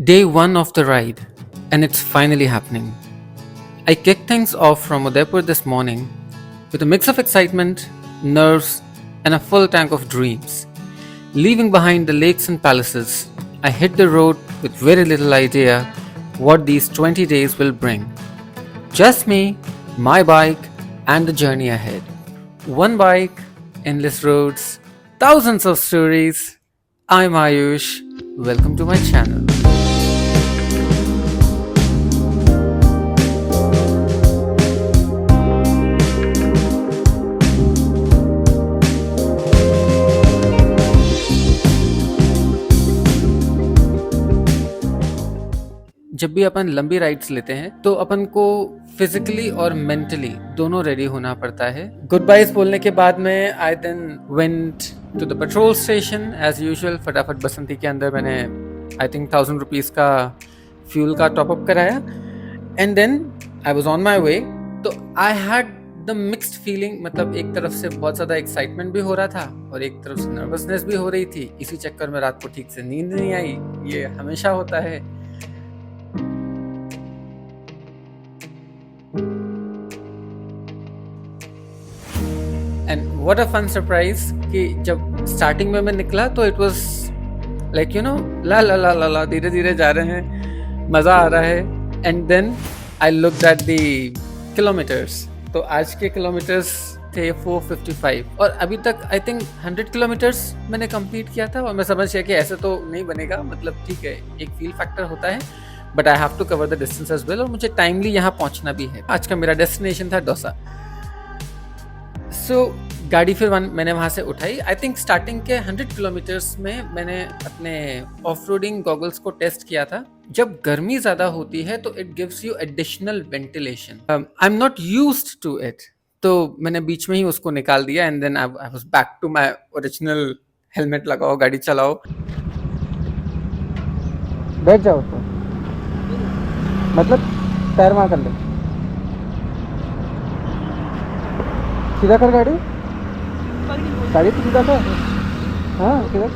Day one of the ride, and it's finally happening. I kicked things off from Udaipur this morning with a mix of excitement, nerves, and a full tank of dreams. Leaving behind the lakes and palaces, I hit the road with very little idea what these 20 days will bring. Just me, my bike, and the journey ahead. One bike, endless roads, thousands of stories. I'm Ayush. Welcome to my channel. जब भी अपन लंबी rides लेते हैं तो अपन को physically और mentally दोनों ready होना पड़ता है. गुड बाइज बोलने के बाद में I then went to the petrol station as usual. फटाफट बसंती के अंदर मैंने आई थिंक 1000 रुपीज़ का फ्यूल का टॉपअप कराया and then I was on my way. तो I had the mixed feeling. मतलब एक तरफ से बहुत ज़्यादा एक्साइटमेंट भी हो रहा था और एक तरफ से नर्वसनेस भी हो रही थी. इसी चक्कर में रात को ठीक से नींद नहीं आई. ये हमेशा होता है. And what a fun surprise कि जब स्टार्टिंग में मैं निकला तो it was like la la la la la धीरे धीरे जा रहे हैं, मज़ा आ रहा है. And then I looked at the kilometres. तो आज के किलोमीटर्स थे 455 और अभी तक आई थिंक 100 किलोमीटर्स मैंने कंप्लीट किया था. और मैं समझ गया कि ऐसे तो नहीं बनेगा. मतलब ठीक है, एक फील फैक्टर होता है, but I have to cover the distance as well. और मुझे टाइमली यहाँ पहुँचना भी है. आज का मेरा डेस्टिनेशन था दौसा. सो गाड़ी फिर मैंने वहाँ से उठाई. आई थिंक स्टार्टिंग के 100 किलोमीटर्स में मैंने अपने ऑफ रोडिंग गॉगल्स को टेस्ट किया था. जब गर्मी ज़्यादा होती है तो it gives you additional ventilation. I am not used to it. तो मैंने बीच में ही उसको निकाल दिया and then I was back to my original. Helmet लगाओ, गाड़ी चलाओ, बैठ जाओ. तो मतलब पैर वहाँ कर ले, सीधा कर गाड़ी. गाड़ी तो सीधा कर. हाँ सीधा.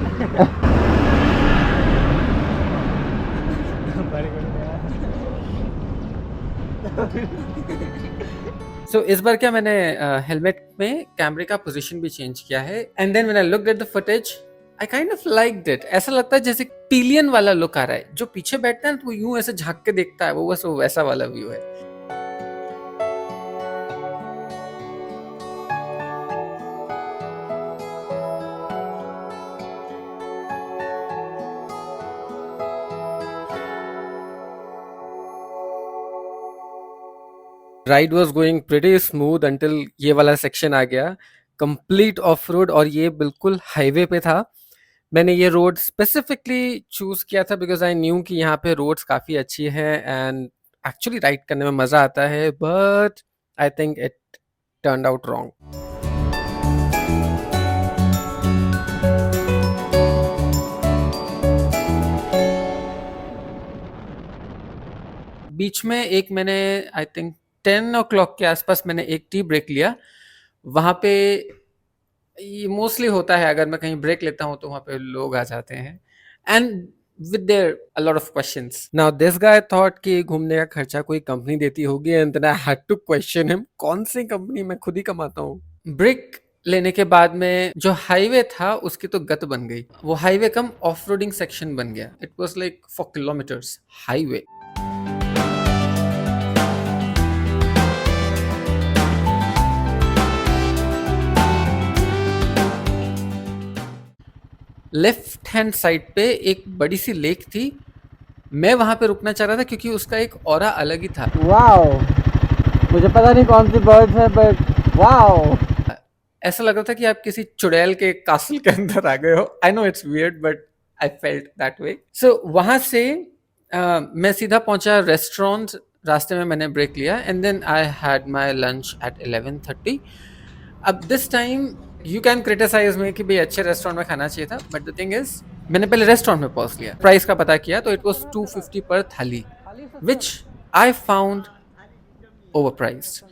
सो इस बार क्या मैंने हेलमेट में कैमरे का पोजीशन भी चेंज किया है. And then when I looked at the footage I kind of liked it. ऐसा लगता है जैसे पिलियन वाला लुक आ रहा है. जो पीछे बैठता है ना तो यूं ऐसे झांक के देखता है, वो बस वैसा वाला व्यू है. Ride was going pretty smooth until ये वाला सेक्शन आ गया, कंप्लीट ऑफ रोड. और ये बिल्कुल हाईवे पे था. मैंने ये रोड स्पेसिफिकली चूज किया था बिकॉज आई न्यू कि यहाँ पे रोड्स काफ़ी अच्छी हैं एंड एक्चुअली राइड करने में मज़ा आता है. But I think it turn out wrong. बीच में एक मैंने आई थिंक 10 o'clock के आसपास मैंने एक टी ब्रेक लिया. वहाँ पे ये मोस्टली होता है, अगर मैं कहीं ब्रेक लेता हूँ तो वहाँ पे लोग आ जाते हैं and with there a lot of questions. Now this guy thought कि घूमने का खर्चा कोई कंपनी देती होगी and then I had to question him. कौन सी कंपनी, मैं खुद ही कमाता हूँ. ब्रेक लेने के बाद में जो हाईवे था उसकी तो गत बन गई. वो हाईवे कम ऑफ रोडिंग सेक्शन बन गया. It was like 4 kilometres highway. Left hand side पे एक बड़ी सी लेक थी. मैं वहां पे रुकना चाह रहा था क्योंकि उसका एक ऑरा अलग ही था. वाओ, मुझे पता नहीं कौन सी बर्ड्स है बट वाओ, ऐसा लग रहा था कि आप किसी चुड़ैल के कासल के अंदर आ गए हो. I know it's weird but I felt that way. So वहां से मैं सीधा पहुंचा रेस्टोरेंट. रास्ते में मैंने ब्रेक लिया and then I had my lunch at 11:30. अब this time you can criticise में कि भाई अच्छे रेस्टोरेंट में खाना चाहिए था, बट द थिंग इज मैंने पहले रेस्टोरेंट में पहुंच लिया. प्राइस का पता किया तो इट वाज 250 पर thali, which I found overpriced.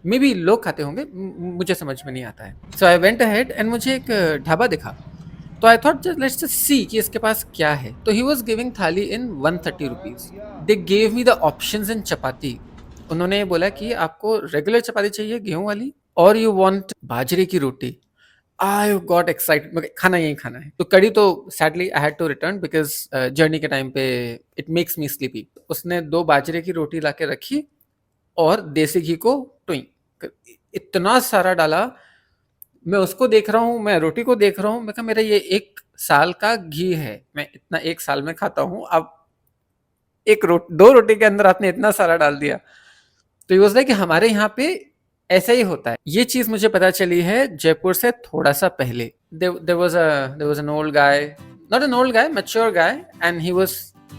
Maybe लोग खाते होंगे, मुझे समझ में नहीं आता है. So I went ahead and मुझे एक ढाबा दिखा तो I thought let's just see कि इसके पास क्या है. तो ही was giving thali in 130 rupees. They gave me the options in chapati. उन्होंने बोला कि आपको रेगुलर चपाती चाहिए गेहूं वाली और यू वांट बाजरे की रोटी. आई गॉट एक्साइटेड, खाना यही खाना है. तो कड़ी तो sadly I had to return because journey के टाइम पे इट मेक्स मी स्लीपी. उसने 2 बाजरे की रोटी लाके रखी और देसी घी को टुई इतना सारा डाला. मैं उसको देख रहा हूँ, मैं रोटी को देख रहा हूँ. मैं कहा मेरा ये 1 साल का घी है, मैं इतना 1 साल में खाता हूँ. अब 2 रोटी के अंदर आपने इतना सारा डाल दिया. तो ये वाज लाइक कि हमारे यहाँ पे ऐसा ही होता है. ये चीज मुझे पता चली है जयपुर से थोड़ा सा पहले. There was an old guy, not an old guy, mature guy, and he was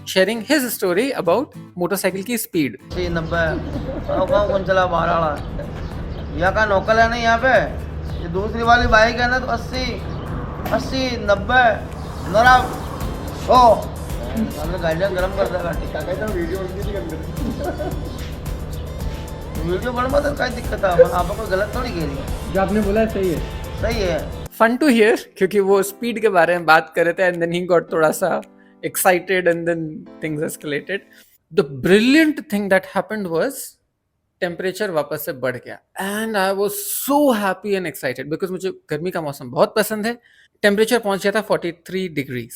sharing his story about motorcycle की स्पीड. 90 कौन चला बाहर वाला यहाँ का नोकल है नहीं यहाँ पे. ये दूसरी वाली बाइक है ना तो 80 90 नोरा ओ हमने गाड़ियाँ गर्म कर दिया. वीडियो बन मत काय दिक्कत है आपको गलत थोड़ी कह रही है. जो आपने बोला है सही है. सही है. फन टू हियर क्योंकि वो स्पीड के बारे में बात कर रहे थे एंड देन ही गॉट थोड़ा सा excited and then things escalated. The brilliant thing that happened was temperature वापस से बढ़ गया and I was so happy and excited because मुझे गर्मी का मौसम बहुत पसंद है. टेम्परेचर पहुंच गया था 43 degrees.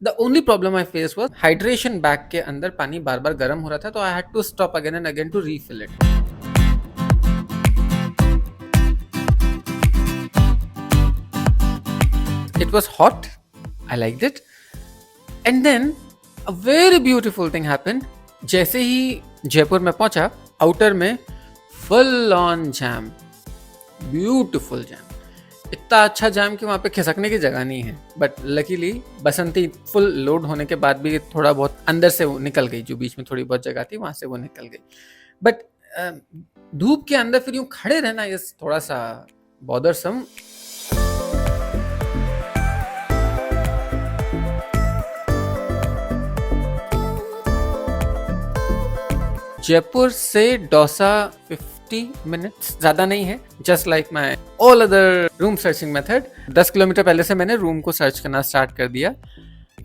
The only problem I face was hydration bag के अंदर पानी बार बार गर्म हो रहा था. तो I had to stop again and again to refill it. It was hot. I liked it. And then a very beautiful thing happened. जैसे ही जयपुर में पहुंचा, आउटर में full on jam, beautiful jam. इतना अच्छा जैम कि वहाँ पे खिसकने की जगह नहीं है. But luckily Basanti full load होने के बाद भी थोड़ा बहुत अंदर से वो निकल गई. जो बीच में थोड़ी बहुत जगह थी वहाँ से वो निकल गई. बट धूप के अंदर फिर यूँ खड़े रहना ये थोड़ा सा बॉदरसम. जयपुर से डोसा 50 मिनट्स, ज़्यादा नहीं है. Just like my all other room searching method. 10 kilometre पहले से मैंने रूम को सर्च करना स्टार्ट कर दिया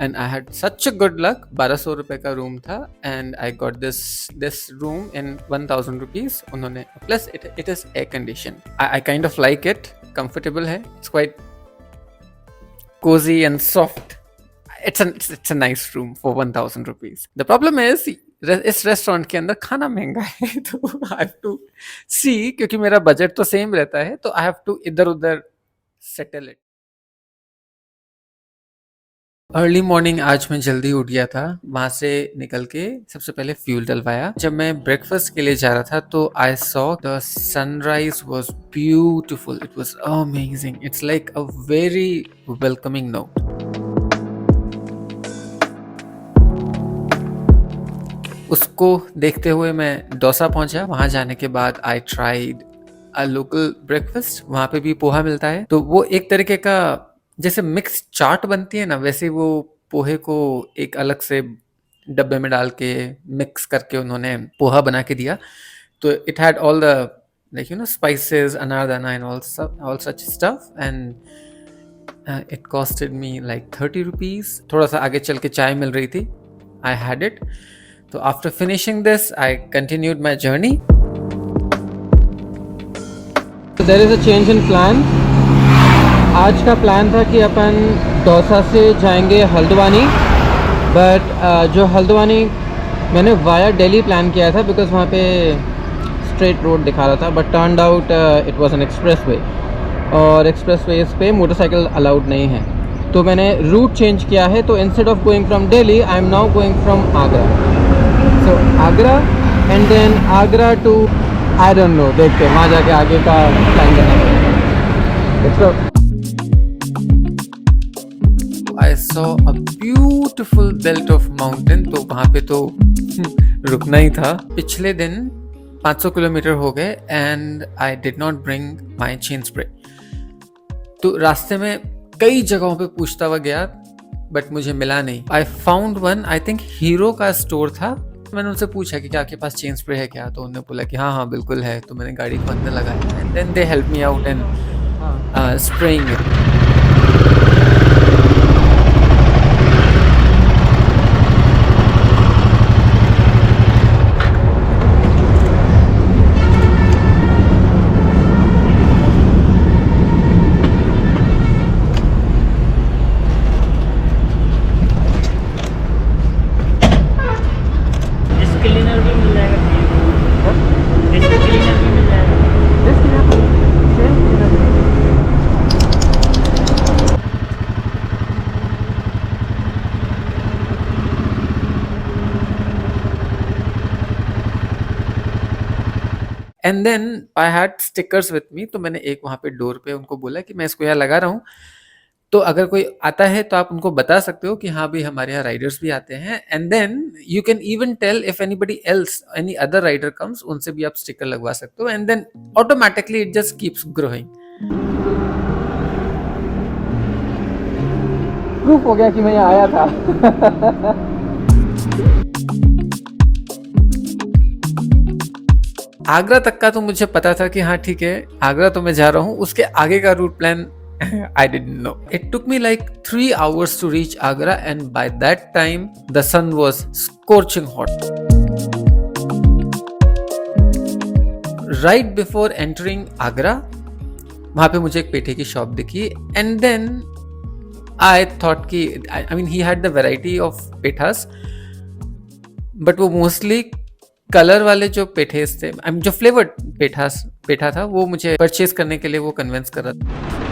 and I had such a good luck. 1200 रुपये का रूम था and I got this room in 1000 rupees. उन्होंने plus it is air condition. I kind of like it. Comfortable है. It's quite cosy and soft. It's a nice room for 1000 rupees. The problem is इस restaurant के अंदर खाना महंगा है. तो आई have to see, क्योंकि मेरा बजट तो सेम रहता है तो आई हैव टू इधर उधर सेटल इट. अर्ली मॉर्निंग आज मैं जल्दी उठ गया था. वहां से निकल के सबसे पहले फ्यूल डलवाया. जब मैं ब्रेकफास्ट के लिए जा रहा था तो I saw the sunrise was beautiful. It was amazing. It's like a very welcoming note. उसको देखते हुए मैं डोसा पहुंचा. वहां जाने के बाद I tried a local breakfast. वहां पे भी पोहा मिलता है. तो वो एक तरीके का जैसे मिक्स चाट बनती है ना, वैसे वो पोहे को एक अलग से डब्बे में डाल के मिक्स करके उन्होंने पोहा बना के दिया. तो it had all the like you know spices, anardana and all such stuff and it costed me like 30 rupees. थोड़ा सा आगे चल के चाय मिल रही थी. I had it. So after finishing this, I continued my journey. So there is a change in plan. आज का प्लान था कि अपन दौसा से जाएंगे हल्द्वानी. बट जो हल्द्वानी मैंने वाया दिल्ली प्लान किया था बिकॉज वहाँ पे स्ट्रेट रोड दिखा रहा था. But turned out it was an express way और एक्सप्रेस वेज पे मोटरसाइकिल अलाउड नहीं है. तो मैंने रूट चेंज किया है. तो instead of going from Delhi I am now going from Agra. So Agra and then Agra to I don't know. देखते हैं वहाँ जाके आगे का प्लान करना पड़ेगा. Let's go. I saw a beautiful belt of mountain. तो वहाँ पे तो रुकना ही था. पिछले दिन 500 किलोमीटर हो गए and I did not bring my chain spray. तो रास्ते में कई जगहों पे पूछता हुआ गया बट मुझे मिला नहीं. I found one. I think hero का स्टोर था. मैंने उनसे पूछा कि क्या आपके पास चेन स्प्रे है क्या. तो उन्होंने बोला कि हाँ हाँ बिल्कुल है. तो मैंने गाड़ी को अंदर लगाया and then they help me out and spraying it. And then I had stickers with me, तो मैंने एक वहाँ पे डोर पे उनको बोला कि मैं इसको यहाँ लगा रहा हूँ, तो अगर कोई आता है तो आप उनको बता सकते हो कि हाँ भाई हमारे यहाँ राइडर्स भी आते हैं। And then you can even tell if anybody else, any other rider comes, उनसे भी आप स्टिकर लगवा सकते हो, and then automatically it just keeps growing. Proof हो गया कि मैं यहाँ आया था। आगरा तक का तो मुझे पता था कि हाँ ठीक है आगरा तो मैं जा रहा हूँ, उसके आगे का route plan I didn't know. It took me like 3 hours to reach Agra, and by that time the sun was scorching hot. Right before entering Agra, वहाँ पे मुझे एक पेठे की शॉप दिखी, and then I thought कि I mean he had the variety of पेठास, but वो mostly colour वाले जो पेठेस थे, I mean जो फ्लेवर्ड पेठा था, वो मुझे परचेज करने के लिए वो कन्विंस कर रहा था।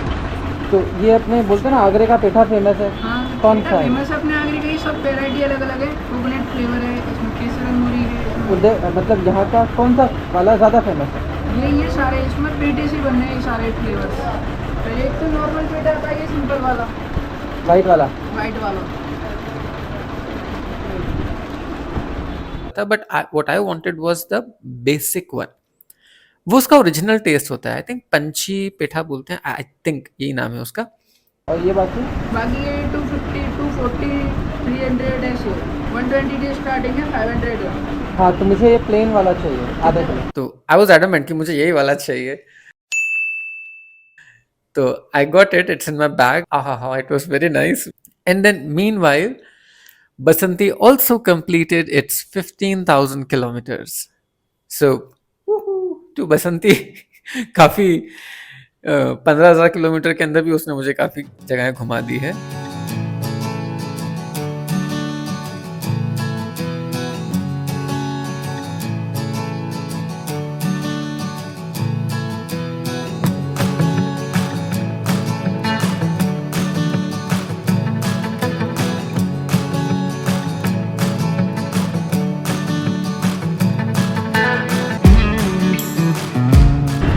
तो ये अपने बोलते हैं ना आगरे का पेठा फेमस है। हाँ, कौन पेठा सा है? फेमस है अपने आगरे की, सब वैरायटी अलग अलग है। कोकोनट फ्लेवर है, इसमें केसर अंगूरी है। उधर मतलब यहाँ का कौन सा वाला ज़्यादा फेमस है? ये सारे इसमें पेठे से बन रहे हैं, ये सारे फ्लेवर्स। तो एक तो नॉर्मल पेठा आता है, ये सिंपल वाला, वाइट वाला। वाइट वाला। But what I wanted was the basic one, वो उसका ओरिजिनल टेस्ट होता है। आई थिंक पंची पेठा बोलते हैं, आई थिंक यही नाम है उसका। और ये बाकी ये 250, 240, 300 ऐसे, 120 की स्टार्टिंग है, 500 है। हाँ, तो मुझे ये प्लेन वाला चाहिए आधा किलो। तो आई वाज एडमेंट कि मुझे यही वाला चाहिए, तो I got it, it's in my bag. Aha, it was very nice. And then meanwhile Basanti also completed its 15,000 kilometers. So to Basanti काफी 15,000 किलोमीटर के अंदर भी उसने मुझे काफी जगहें घुमा दी है।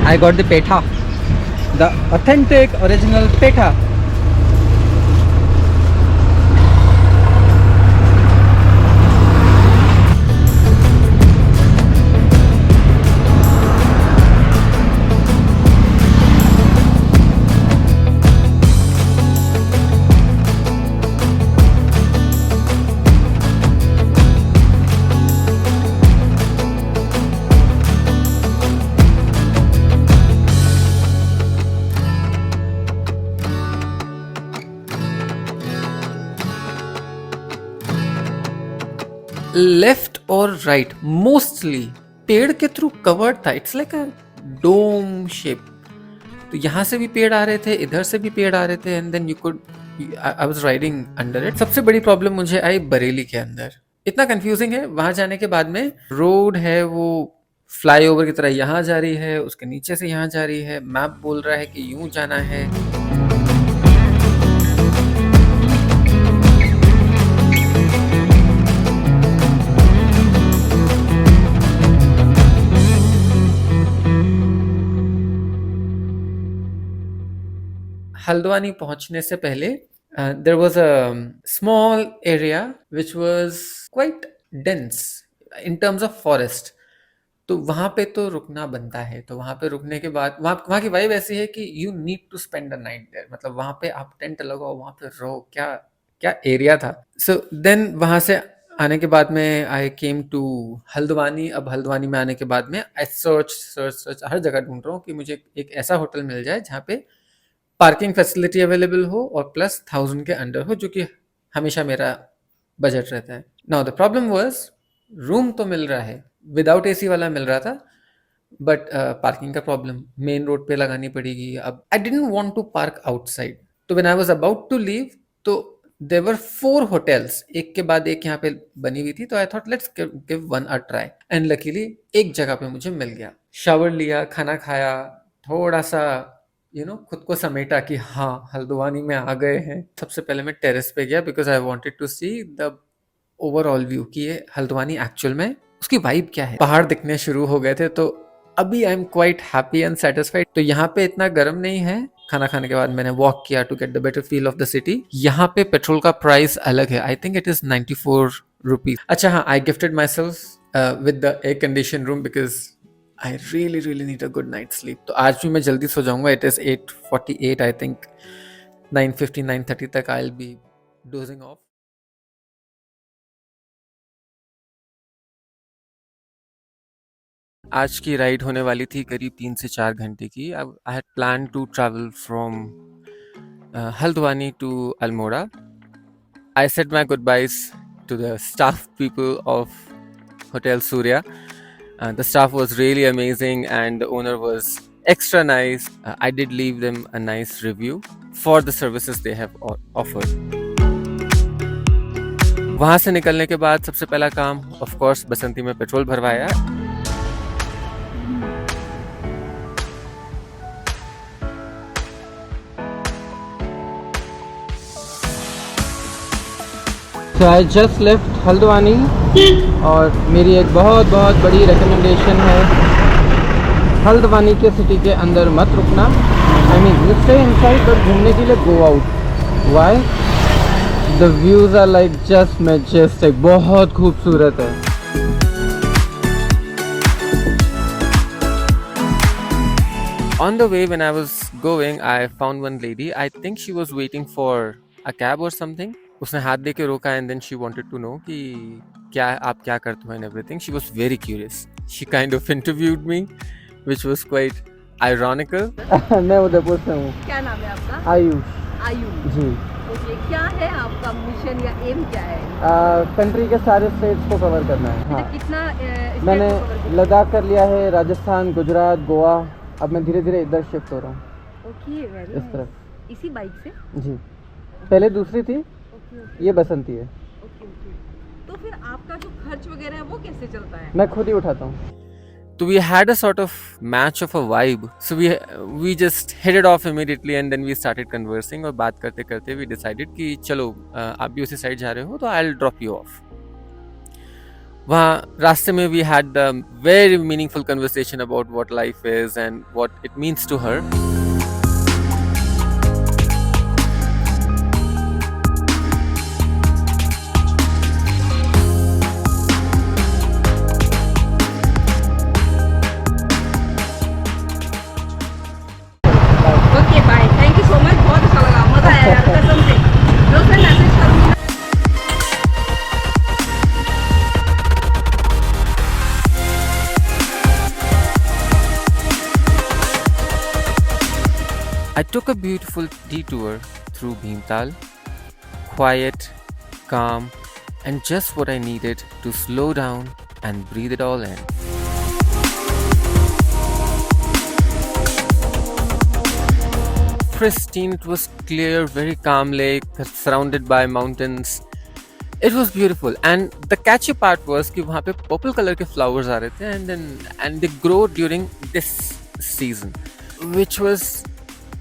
I got the petha, the authentic original petha. Left और राइट मोस्टली पेड़ के थ्रू कवर्ड था, it's like a dome shape. तो यहाँ से भी पेड़ आ रहे थे, इधर से भी पेड़ आ रहे थे, and then you could, I was riding under it. सबसे बड़ी प्रॉब्लम मुझे आई बरेली के अंदर, इतना कंफ्यूजिंग है। वहां जाने के बाद में रोड है वो फ्लाईओवर की तरह यहाँ जा रही है, उसके नीचे से यहाँ जा रही है, मैप बोल रहा है कि यूं जाना है। हल्द्वानी पहुंचने से पहले there was a small area which was quite dense in terms of forest, तो वहां पे तो रुकना बनता है। तो वहां पे रुकने के बाद वहां की वाइब ऐसी है कि you need to spend a night there, मतलब वहां पे आप टेंट लगाओ, वहां पे रहो। क्या क्या एरिया था। सो देन वहां से आने के बाद में आई केम टू हल्द्वानी। अब हल्द्वानी में आने के बाद में आई सर्च हर जगह ढूंढ रहा हूँ कि मुझे एक ऐसा होटल मिल जाए जहाँ पे पार्किंग फैसिलिटी अवेलेबल हो और प्लस 1000 के अंडर हो, जो कि हमेशा मेरा बजट रहता है। Now the problem was room तो मिल रहा है, विदाउट एसी वाला मिल रहा था, बट पार्किंग का प्रॉब्लम, मेन रोड पे लगानी पड़ेगी। अब I didn't want to park outside, तो when I was about to leave तो देयर वर 4 होटल्स एक के बाद एक यहाँ पे बनी हुई थी। तो I thought let's give one a try, and luckily एक जगह पे मुझे मिल गया। शावर लिया, खाना खाया, थोड़ा सा खुद को समेटा कि हाँ हल्द्वानी में आ गए हैं। सबसे पहले मैं टेरेस पे गया because I wanted to see the overall view कि ये हल्द्वानी एक्चुअल में उसकी वाइब क्या है। पहाड़ दिखने शुरू हो गए थे, तो अभी I am quite happy and satisfied. तो यहाँ पे इतना गर्म नहीं है। खाना खाने के बाद मैंने वॉक किया to get the better feel of the city. यहाँ पे पेट्रोल का प्राइस अलग है, I think it is 94 rupees. अच्छा हाँ, I gifted myself with the air condition room because I really need a good night sleep. तो आज भी मैं जल्दी सो जाऊंगा। इट इज 8:48, आई थिंक 9:50 9:30 तक I will be dosing of. आज की राइड होने वाली थी करीब 3 से 4 घंटे की। I had plan to travel from Haldwani to Almora. I said my good byes to the staff people of hotel Surya. The staff was really amazing and the owner was extra nice. I did leave them a nice review for the services they have offered. वहाँ से निकलने के बाद सबसे पहला काम of course बसंती में petrol भरवाया. So I just left Haldwani और मेरी एक बहुत बहुत बड़ी रिकमेंडेशन है, हल्द्वानी के सिटी के अंदर मत रुकना. I mean you stay inside but घूमने के लिए go out. Why? The views are like just majestic, बहुत खूबसूरत है. On the way when I was going, I found one lady. I think she was waiting for a cab or something. उसने हाथ दे के रोका and then she wanted to know कि क्या आप क्या करते हो and everything. She was very curious. She kind of interviewed me, which was quite ironical. मैं उदयपुर से हूँ. क्या नाम है आपका? आयुष आयुष जी. ओके, क्या है आपका मिशन या एम क्या है? कंट्री के सारे स्टेट्स को कवर करना है. हाँ, कितना मैंने लद्दाख कर लिया है, राजस्थान, गुजरात, गोवा. अब मैं धीरे धीरे इधर शिफ्ट हो रहा हूँ. ओके, वेरी इस तरफ. इसी बाइक से? जी, पहले दूसरी थी, ओके ये बसंती है. ओके. तो फिर आपका जो खर्च वगैरह है वो कैसे चलता है? मैं खुद ही उठाता हूँ. So we had a sort of match of a vibe. So we just hit it off immediately and then we started conversing. और बात करते करते we decided कि चलो आप भी उसी साइड जा रहे हो तो I'll drop you off. वहाँ रास्ते में we had a very meaningful conversation about what life is and what it means to her. Okay bye, thank you so much, बहुत अच्छा लगा, मजा आया यार कसम से. जो से मैसेज करूँगी ना. I took a beautiful detour through Bhimtal. Quiet, calm, and just what I needed to slow down and breathe it all in. Pristine, it was clear, very calm lake surrounded by mountains. It was beautiful, and the catchy part was कि वहाँ पे purple color के flowers आ रहे थे and they grow during this season, which was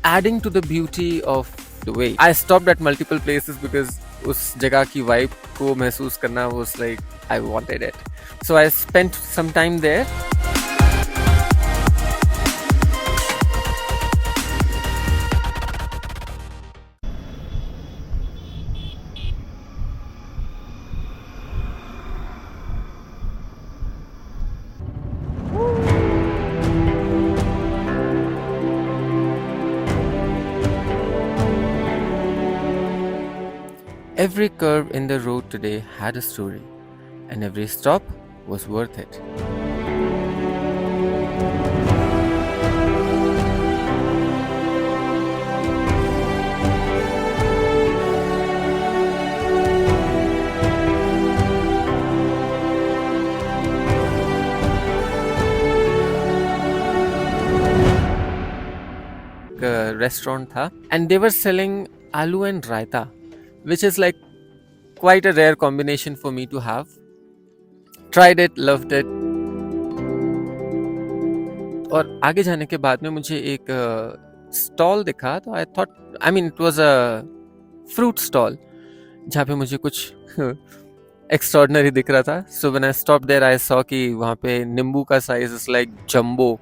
adding to the beauty of the way. I stopped at multiple places because उस जगह की vibe को महसूस करना was like I wanted it. So I spent some time there. Every curve in the road today had a story, and every stop was worth it. Restaurant था, and they were selling aloo and raita, which is like quite a rare combination for me to have. Tried it, loved it. और आगे जाने के बाद में मुझे एक stall दिखा तो I thought, I mean it was a fruit stall जहाँ पे मुझे कुछ एक्स्ट्रॉर्डनरी दिख रहा था. So when I stop there I saw कि वहाँ पे नींबू का size is like jumbo,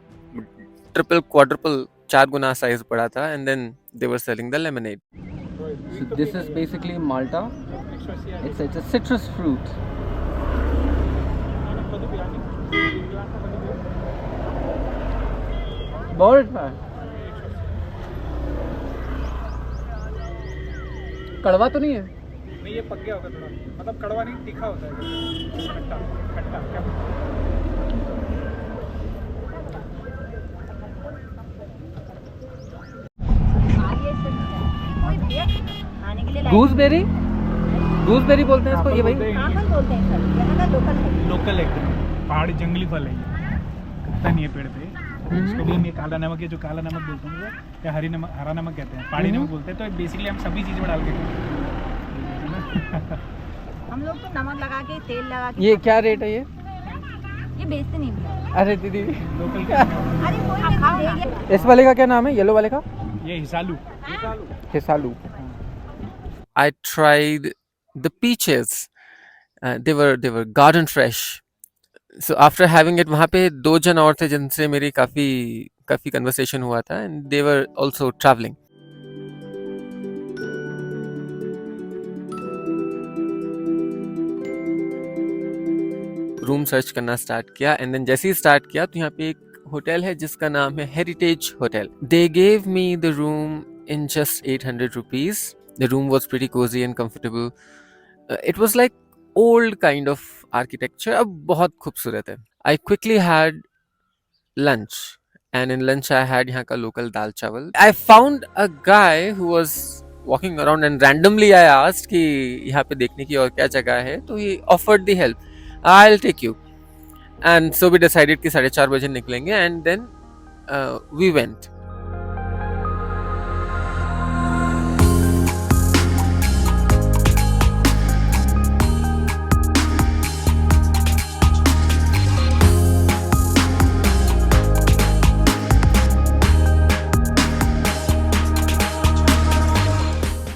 triple quadruple 4 गुना साइज बड़ा था. And then they were selling the lemonade. So this is basically Malta. It's a citrus fruit. बहुत अच्छा है. कड़वा तो नहीं है? नहीं, ये पक गया होगा थोड़ा, मतलब कड़वा नहीं, तीखा होता है, खट्टा खट्टा क्या. गूसबेरी, गूसबेरी बोलते हैं इसको ये भाई. लोकल एकदम पहाड़ी जंगली फल है ये, उगता नहीं है पेड़ पे. इसको भी हम ये काला नमक, ये जो काला नमक बोलते हैं या हरी नमक, हरा नमक कहते हैं, पहाड़ी नमक बोलते हैं. तो बेसिकली हम सभी चीज़ में डाल के खाते हैं. हम लोग तो नमक लगा के तेल लगा के ये क्या रेट है ये? ये बेचते नहीं भैया. अरे दीदी, लोकल अरे कोई नहीं देगा. इस वाले का क्या नाम है? येलो वाले का? ये हिसालू. हिसालू. I tried the peaches. They were garden fresh. So after having it, वहाँ पे 2 जन और थे जिनसे मेरी काफी कन्वर्सेशन हुआ था, and they were also traveling. Room search करना स्टार्ट किया, एंड देन जैसे ही स्टार्ट किया तो यहाँ पे एक होटल है जिसका नाम है heritage hotel. They gave me the room in just 800 rupees. The room was pretty cozy and comfortable. It was like old kind of architecture. अब बहुत खूबसूरत है. I quickly had lunch, and in lunch I had यहाँ का local दाल चावल. I found a guy who was walking around, and randomly I asked कि यहाँ पे देखने की और क्या जगह है. तो he offered the help. I'll take you. And so we decided कि 4:30 बजे निकलेंगे, and then we went.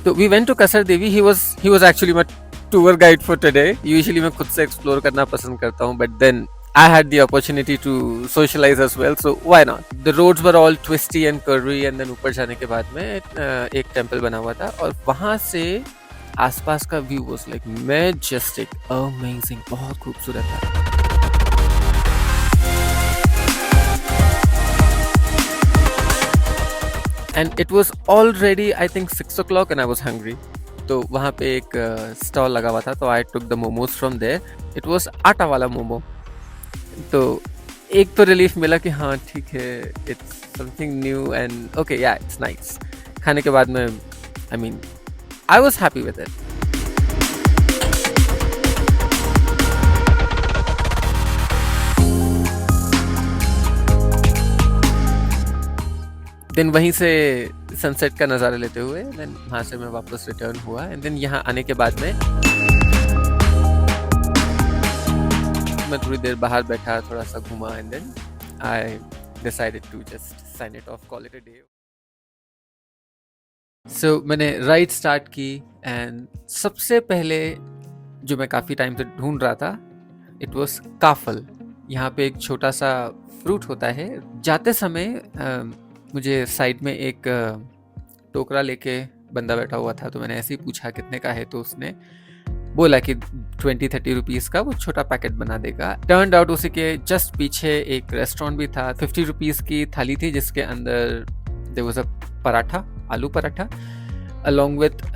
तो we went to Kasar Devi. He was actually my tour guide for today. Usually मैं खुद से एक्सप्लोर करना पसंद करता हूँ, but then I had the opportunity to socialize as well, so why not? The roads were all twisty and curvy, and then ऊपर जाने के बाद में एक टेम्पल बना हुआ था, और वहाँ से आसपास का view was like majestic, amazing, बहुत खूबसूरत था. And it was already I think 6 o'clock and I was hungry. तो वहाँ पे एक स्टॉल लगा हुआ था, तो I took the momos from there. It was आटा वाला मोमो. तो एक तो रिलीफ मिला कि हाँ ठीक है, it's something new and okay, yeah, it's nice. खाने के बाद में I mean I was happy with it. Then वहीं से सनसेट का नज़ारा लेते हुए देन वहाँ से मैं वापस रिटर्न हुआ, एंड देन यहाँ आने के बाद में मैं थोड़ी देर बाहर बैठा, थोड़ा सा घूमा, and then I decided to just sign it off, call it a day. So मैंने राइड स्टार्ट की, एंड सबसे पहले जो मैं काफ़ी टाइम से ढूंढ रहा था, इट वॉज काफल. यहाँ पे एक छोटा सा फ्रूट होता है. जाते समय मुझे साइड में एक टोकरा लेके बंदा बैठा हुआ था, तो मैंने ऐसे ही पूछा कितने का है, तो उसने बोला कि 20-30 रुपीज़ का वो छोटा पैकेट बना देगा. टर्न्ड आउट उसी के जस्ट पीछे एक रेस्टोरेंट भी था. 50 रुपीज़ की थाली थी जिसके अंदर देयर वाज अ पराठा, आलू पराठा, अलॉन्ग विथ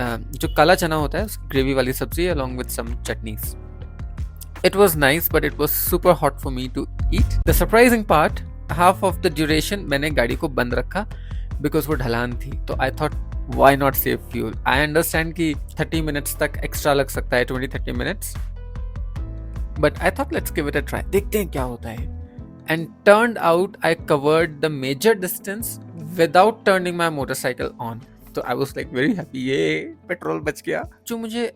जो काला चना होता है उसकी ग्रेवी वाली सब्जी, along with some chutneys. It was nice, but it was super hot for me to eat. The surprising part, half of the duration मैंने गाड़ी को बंद रखा because वो ढलान थी. तो I thought why not save fuel? I understand कि 30 minutes तक extra लग सकता है, 20-30 minutes. But I thought let's give it a try. देखते हैं क्या होता है. And turned out I covered the major distance without turning my motorcycle on. तो I was like very happy. ये पेट्रोल बच गया. जो मुझे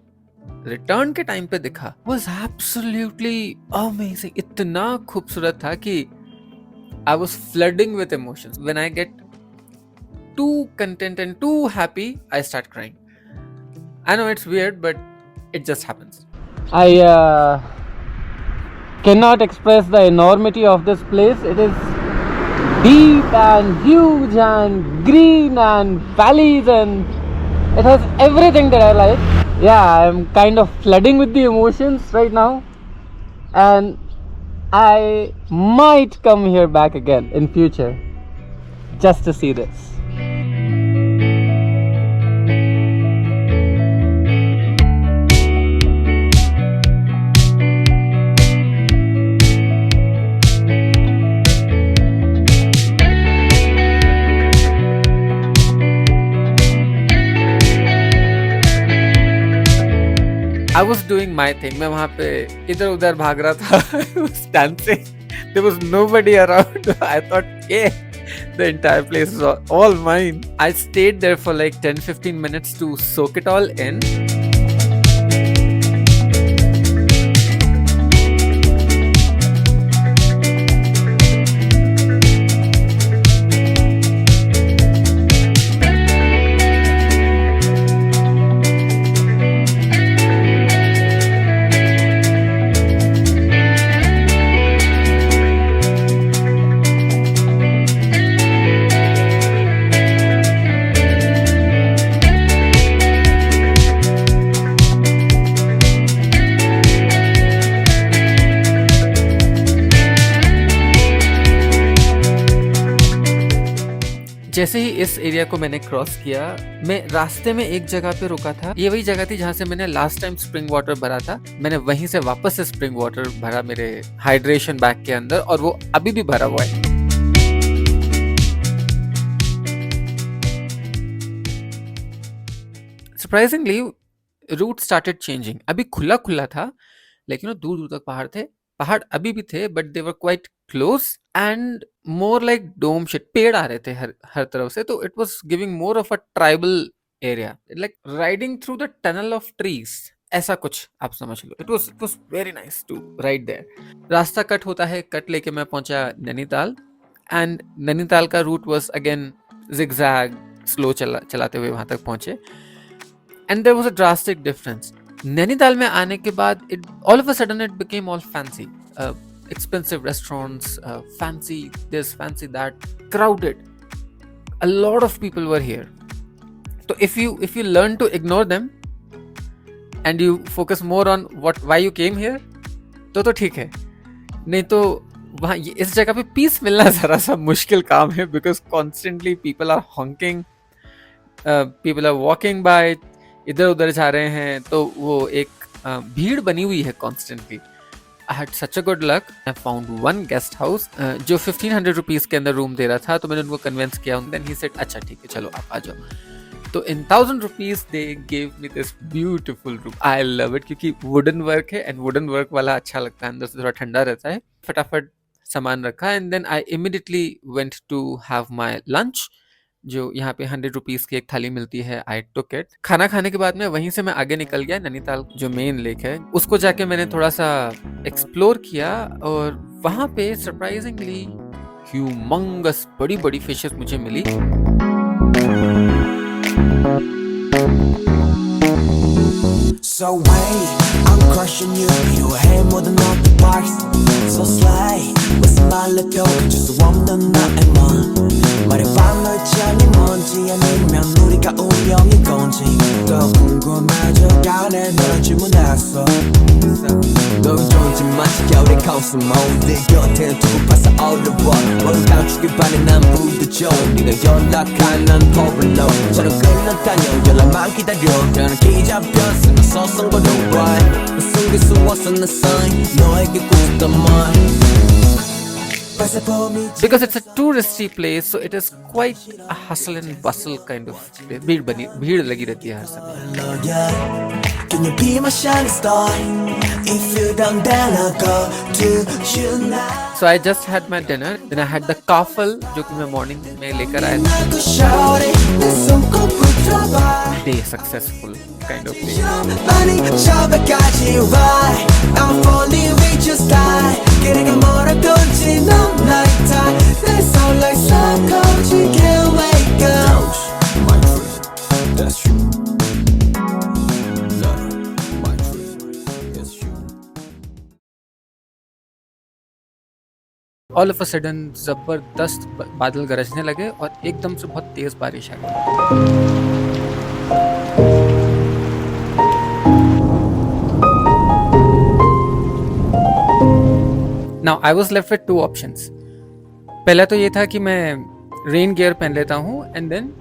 रिटर्न के टाइम पे दिखा was absolutely amazing. इतना खूबसूरत था कि I was flooding with emotions. When I get too content and too happy, I start crying. I know it's weird, but it just happens. I cannot express the enormity of this place. It is deep and huge and green and valleys, and it has everything that I like. Yeah, I'm kind of flooding with the emotions right now, and I might come here back again in future just to see this. I was doing my thing. मैं वहाँ पे इधर उधर भाग रहा था. I was dancing. There was nobody around. I thought, yeah, the entire place is all mine. I stayed there for like 10-15 minutes to soak it all in. जैसे ही इस एरिया को मैंने क्रॉस किया, मैं रास्ते में एक जगह पे रुका था. ये वही जगह थी जहाँ से मैंने लास्ट टाइम स्प्रिंग वाटर भरा था. मैंने वहीं से वापस से स्प्रिंग वाटर भरा मेरे हाइड्रेशन बैग के अंदर, और वो अभी भी भरा हुआ है. Surprisingly route started changing. अभी खुला खुला था, लेकिन वो दूर दूर तक पहाड़ थे. पहाड़ अभी भी थे, but they were quite close and more like dome shaped. पेड़ आ रहे थे हर तरफ से, तो it was giving more of a tribal area, like riding through the tunnel of trees. ऐसा कुछ आप समझ लो. It was very nice to ride there. रास्ता कट होता है. कट लेके मैं पहुंचा नैनीताल, एंड नैनीताल का route was again zigzag, slow चलाते हुए वहां तक पहुंचे. And there was a drastic difference. Nainital में आने के बाद it all of a sudden it became all fancy. Expensive restaurants, fancy this, fancy that, crowded. A lot of people were here. So if you learn to ignore them and you focus more on why you came here, तो ठीक है. नहीं तो वहाँ इस जगह पे piece मिलना जरा सा मुश्किल काम है, because constantly people are honking, people are walking by, इधर उधर जा रहे हैं, तो वो एक भीड़ बनी हुई है constantly. I had such a good luck. I found one guest house जो 1500 रुपीस के अंदर रूम दे रहा था. तो मैंने उनको कन्विंस किया. Then he said, अच्छा ठीक है, चलो आप आ जाओ. तो in 1000 rupees they gave me this beautiful room. I love it क्योंकि wooden work है, and wooden work वाला अच्छा लगता है. अंदर से थोड़ा ठंडा रहता है. फटाफट सामान रखा, and then I immediately went to have my lunch. जो यहाँ पे 100 रुपीस की एक थाली मिलती है. आई टुक इट. खाना खाने के बाद में वहीं से मैं आगे निकल गया. नैनीताल जो मेन लेक है उसको जाके मैंने थोड़ा सा एक्सप्लोर किया, और वहाँ पे सरप्राइजिंगली ह्यूमंगस बड़ी बड़ी फिशेस मुझे मिली. So wait, I'm crushing you. You hate more than all the bars. So slay, with smile at you, just 없는 나의 맘. 말해봐 너의 잠이 뭔지, 아니면 우리가 운명인 건지. 더 궁금해져 가네. 너랑 질문했어. 넌 좋지만 지겨울의 코스 모드 곁에 두고 봐서 어려워. 뭘 감추길 바래 난 부드져. 네가 연락한 난 overload. 저런 끌려다녀 연락만 기다려. 나는 기잡혔어. 나 서성거려 right. 나 숨길 수 없어 내 sign. 너에게 굳었던 말. Because it's a touristy place, so it is quite a hustle and bustle kind of place. भीड़ लगी रहती है हर समय. Can you be my shining star? If you don't, then I'll go to you now. So I just had my dinner. Then I had the kafal, जो कि मैं morning में लेकर आया था. Day successful kind of day. I'm falling with your style. Getting a more touchy, no nighttime. There's all like some coach, you can't wake up. My dream, that's you. Love, my dream, that's you. All of a sudden जबरदस्त बादल गरजने लगे और एकदम से बहुत तेज बारिश आ गई। Now I was left with two options. पहला तो ये था कि मैं रेन गियर पहन लेता हूँ एंड देन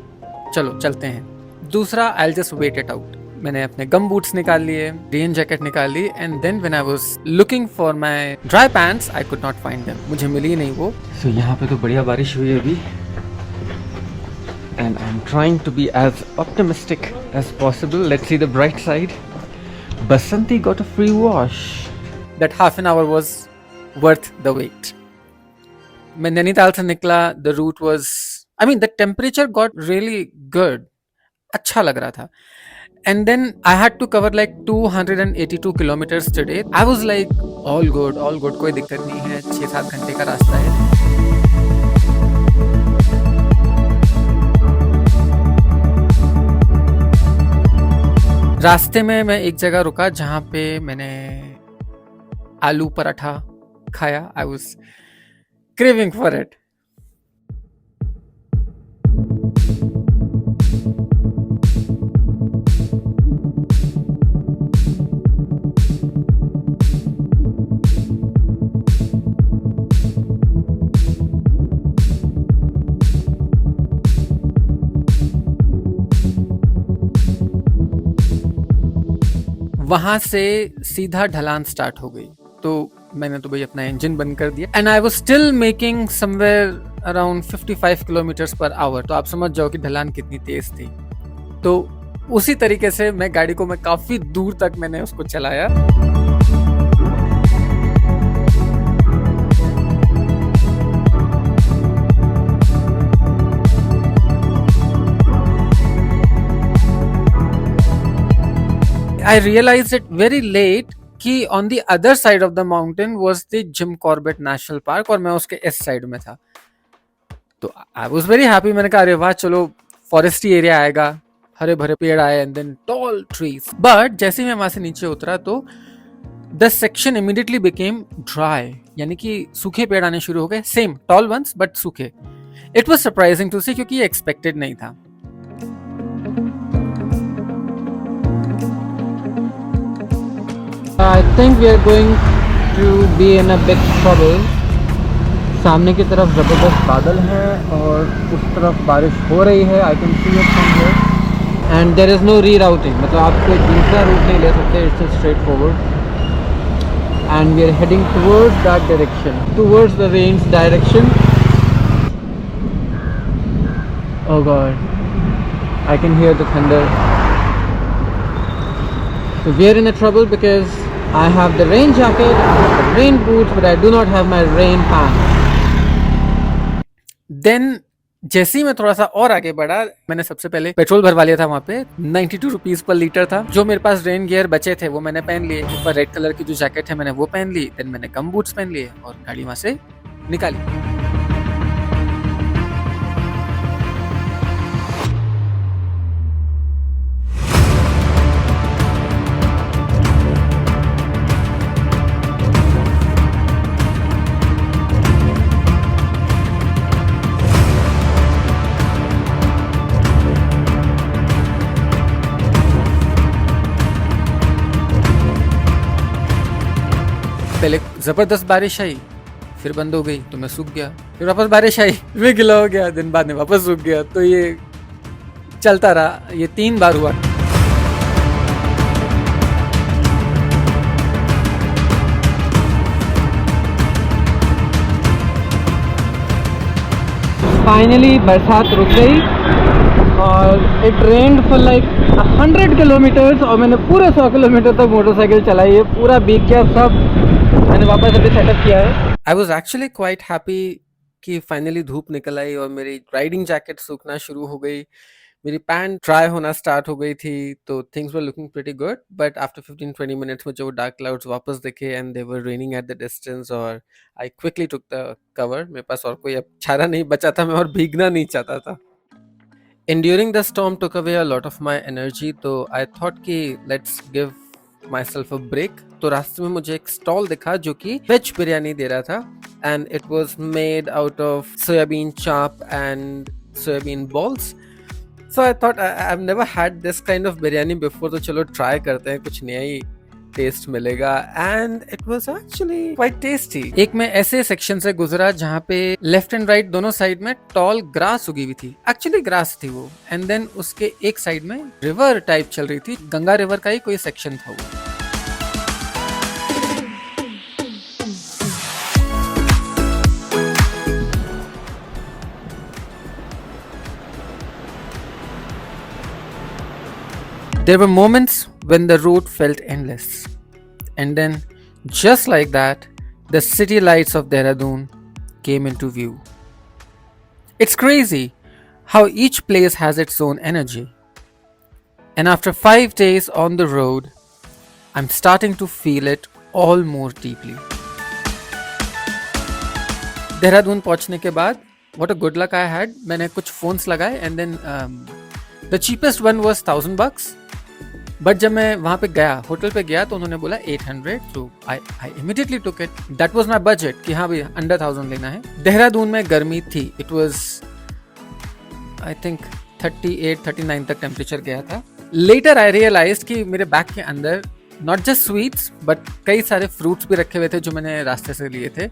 चलो चलते हैं। दूसरा I will just wait it out. मैंने अपने गम बूट्स निकाल लिए, रेन जैकेट निकाल ली and then when I was looking for my dry pants I could not find them. मुझे मिली ही नहीं वो। सो यहाँ पे तो बढ़िया बारिश हुई है अभी and I am trying to be as optimistic as possible. Let's see the bright side. Basanti got a free wash. That half an hour was worth the wait. मैं नैनीताल से निकला। The route was, I mean the temperature got really good, अच्छा लग रहा था। And then I had to cover like 282 kilometres today. I was like all good, कोई दिक्कत नहीं है, 6-7 घंटे का रास्ता है। रास्ते में मैं एक जगह रुका जहाँ पे मैंने आलू पराठा खाया। I was craving for it. वहां से सीधा ढलान स्टार्ट हो गई, तो मैंने तो भाई अपना इंजन बंद कर दिया and I was still making somewhere around 55 kilometres per hour. तो आप समझ जाओ कि ढलान कितनी तेज थी। तो उसी तरीके से मैं गाड़ी को काफी दूर तक मैंने उसको चलाया। I realized it very late कि on the other side of the mountain was the Jim Corbett National Park और मैं उसके इस साइड में था। तो I was very happy। मैंने कहा अरे वाह, चलो फॉरेस्टी एरिया आएगा, हरे भरे पेड़ आए and then tall trees. But जैसे ही मैं वहां से नीचे उतरा तो the section immediately became dry, यानी कि सूखे पेड़ आने शुरू हो गए। सेम टॉल वंस बट सूखे। It was surprising to see, क्योंकि ये एक्सपेक्टेड नहीं था। I think we are going to be in a big trouble. सामने की तरफ ज़बरदस्त बादल हैं और उस तरफ बारिश हो रही है। I can see it from here and there is no rerouting, मतलब आप कोई दूसरा रूट नहीं ले सकते। It's just straight forward and we are heading towards that direction, towards the rain's direction. Oh God, I can hear the thunder. So we are in a trouble because I have the rain jacket, I have the rain boots, but I do not have my rain pants. Then जैसे ही मैं थोड़ा सा और आगे बढ़ा, मैंने सबसे पहले पेट्रोल भरवा लिया था। वहाँ पे 92 रुपीज पर लीटर था। जो मेरे पास रेन गियर बचे थे वो मैंने पहन लिए। ऊपर रेड कलर की जो जैकेट है मैंने वो पहन ली। देन मैंने गम बूट्स पहन लिए और गाड़ी वहां से निकाली। पहले जबरदस्त बारिश आई, फिर बंद हो गई तो मैं सूख गया। फिर वापस बारिश आई, फिर गिला हो गया। दिन बाद में वापस सूख गया। तो ये चलता रहा। ये 3 बार हुआ। फाइनली बरसात रुक गई और it rained for like 100 kilometres और मैंने पूरे 100 किलोमीटर तक मोटरसाइकिल चलाई है। पूरा भीग गया सब। मैंने वापस अभी सेटअप किया है। I was actually quite happy कि फाइनली धूप निकल आई और मेरी राइडिंग जैकेट सूखना शुरू हो गई। मेरी पैंट ड्राई होना स्टार्ट हो गई थी। तो things were looking pretty good. But after 15-20 minutes मुझे वो डार्क क्लाउड्स वापस दिखे and they were raining at the distance और I quickly took the cover. मेरे पास और कोई अब चारा नहीं बचा था, मैं और भीगना नहीं चाहता था। Enduring the storm took away a lot of my energy, तो I thought कि let's give myself a break। तो रास्ते में मुझे एक स्टॉल दिखा जो कि वेज बिरयानी दे रहा था and it was made out of soybean chop and soybean balls. So I thought I've never had this kind of biryani before, तो चलो try करते हैं, कुछ नया ही टेस्ट मिलेगा. And it was actually quite tasty. एक मैं ऐसे सेक्शन से गुजरा जहाँ पे लेफ्ट एंड राइट दोनों साइड में टॉल ग्रास उगी हुई थी. एक्चुअली ग्रास थी वो. एंड देन उसके एक साइड में रिवर टाइप चल रही थी. गंगा रिवर का ही कोई सेक्शन था वो. There were moments when the road felt endless. And then, just like that, the city lights of Dehradun came into view. It's crazy how each place has its own energy. And after 5 days on the road, I'm starting to feel it all more deeply. Dehradun पहुंचने के बाद, what a good luck I had. मैंने कुछ phones लगाए and then the cheapest one was $1,000. But जब मैं वहाँ पे गया, होटल पे गया, तो उन्होंने बोला 800. तो I immediately took it. That was my budget कि हाँ भाई अंडर 1000 लेना है. देहरादून में गर्मी थी. इट वाज आई थिंक 38-39 तक टेम्परेचर गया था. लेटर आई रियलाइज्ड कि मेरे बैग के अंदर नॉट जस्ट स्वीट्स बट कई सारे फ्रूट्स भी रखे हुए थे जो मैंने रास्ते से लिए थे.